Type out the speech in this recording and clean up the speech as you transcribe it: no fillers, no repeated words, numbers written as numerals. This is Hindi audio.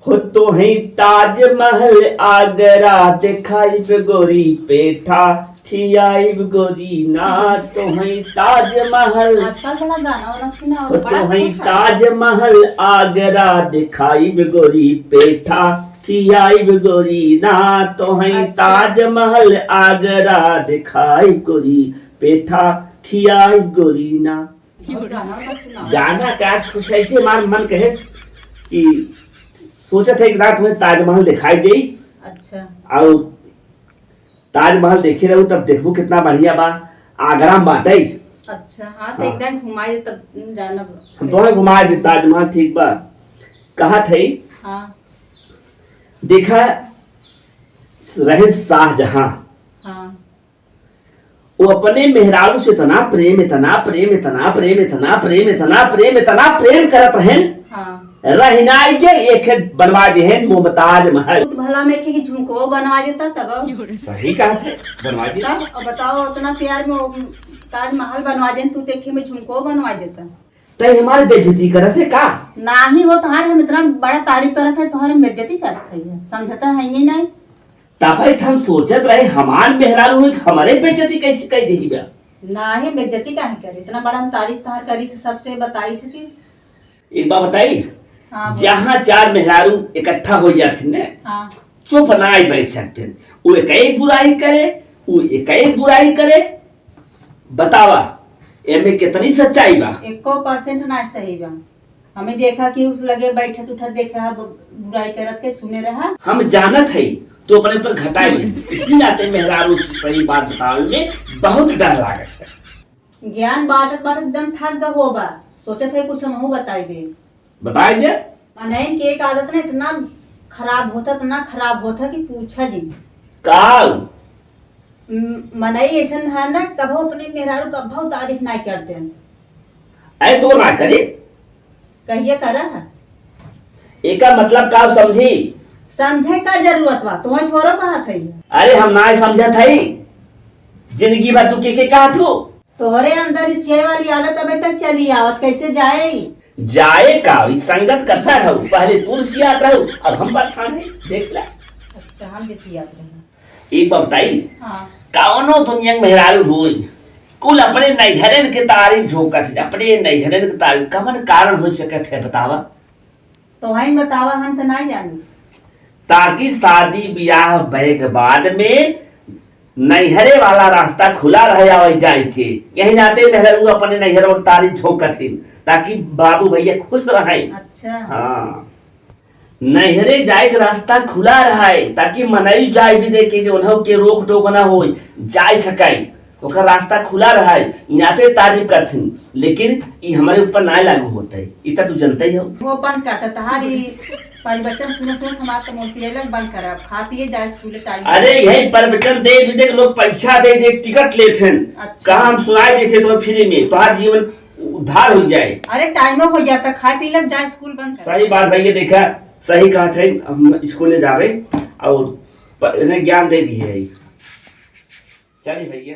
हो तो है ताजमहल आगरा दिखाई गोरी पेठा खियाई गोरी ना तो है ताजमहल। आजकल बड़ा गाना वाना सुना हो और तो बड़ा है खुश है। ताजमहल आगरा दिखाई गोरी पेठा खियाई गोरी ना तो है अच्छा ताजमहल आगरा दिखाई गोरी पेठा खियाई गोरी ना। बहुत गाना वाना सुना। गाना का खुश ऐसे हमार मन कहे कि सोचा था एक रात में ताजमहल दिखाई दे अच्छा और ताजमहल देखे रहू तब देखबू कितना बढ़िया बा। आगरा में बाटे। अच्छा हाँ तो हाँ। एकदम घुमाई दे तब जाना हम तो घुमा दे ताजमहल ठीक बा। कहा थे हाँ देखा रहे शाहजहां हाँ वो अपने मेहरारू से इतना प्रेम इतना प्रेम इतना प्रेम इतना प्रेम इतना प्रेम इतना प्रेम करत रहे हाँ रहनाई के एक बनवा दे हैं मुमताज महल। बहुत भला में कि झुमको बनवा देता तब सही कहा थे बनवा दिया। तब अब बताओ उतना प्यार में वो ताजमहल बनवा दे तू देखे में झुमको बनवा देता। तय हमारे बेइज्जती करत है का। ना ही वो तुम्हारे हम इतना बड़ा तारीफ करत है तुम्हारे बेइज्जती करत है समझता है नहीं। तब हम सोचत रहे हमार मेहरारू हुई हमारे बेइज्जती कैसे कह देही बा। ना ही बेइज्जती काहे करे इतना बड़ा हम तारीफ तहार करी थी सबसे बताई थी कि एक बात बताई हाँ जहाँ चार मेहरारू इकट्ठा हो जाती ने हाँ चुप ना ही बैठ सकते वो एक बुराई करे वो एक बुराई करे बतावा एमे कितनी सच्चाई बा। 1% ना सही बा। हमें देखा कि उस लगे बैठत उठत देखा बुराई करत के सुने रहा। हम जानत है तो अपने पर घटाई इसलिए आते मेहरारू से सही बात बतावे में बहुत डर लागत है। ज्ञान बांटत बांटत एकदम थक गए होगा सोचत है कुछ हमहू बताई दे। बताई दे अनैन के एक आदत ना इतना खराब होता कि पूछा जी का मनई ऐसा है ना कभो अपने मेहरारू कभो तारीफ नहीं करते ऐ तो ना करे कहिए करा है एका मतलब का समझी। समझे का जरूरत बा तुम्हें थोड़ा कहा था अरे हम ना समझत है जिंदगी भर तू के कहा थो तोहरे अंदर इस ये वाली आदत अभी तक चली आवत कैसे जाए जाए का संगत कसा रहू पहले तुलसियात रहू अब हम बछान है देख ले। अच्छा हम जैसी याद रहे एक बात बताई हाँ कौनो दुनिया में मेहरारू हुई कुल अपने नैहरन के तारीफ झोंकत अपने नैहरन के तारीफ कमन कारण हो सकत है बतावा। तो वही बतावा हम तो नहीं जानी। ताकि शादी ब्याह भय के बाद में नैहरे वाला रास्ता खुला रहे आवे जाए के यही नाते मेहरारू अपने नैहर और तारीफ झोंकत ताकि बाबू भैया खुश रहे। अच्छा हाँ नहरे जाए के रास्ता खुला रहा है ताकि मनई जाए भी देखे जो उन्हों के रोक टोक ना हो जाए सकाई ओकर रास्ता खुला रहा है याते तारीफ करथिन लेकिन ये हमारे ऊपर ना लागू होता है इतना तू जानते ही हो। वो बंद करता तहारी परिवचन सुने सुने हमारे तो मोटी लग बंद करा खा पिए जाए स्कूल टाइम। अरे यही प्रवचन दे भी देख लोग पैसा दे दे टिकट लेते हैं। अच्छा कहा हम सुनाए देते तो फ्री में तो जीवन उद्धार हो जाए। अरे टाइम हो जाता खा पी लग जाए स्कूल बंद कर। सही बात भैया देखा सही कहा थे हम स्कूल जावे और ज्ञान दे दिए चलिए भैया।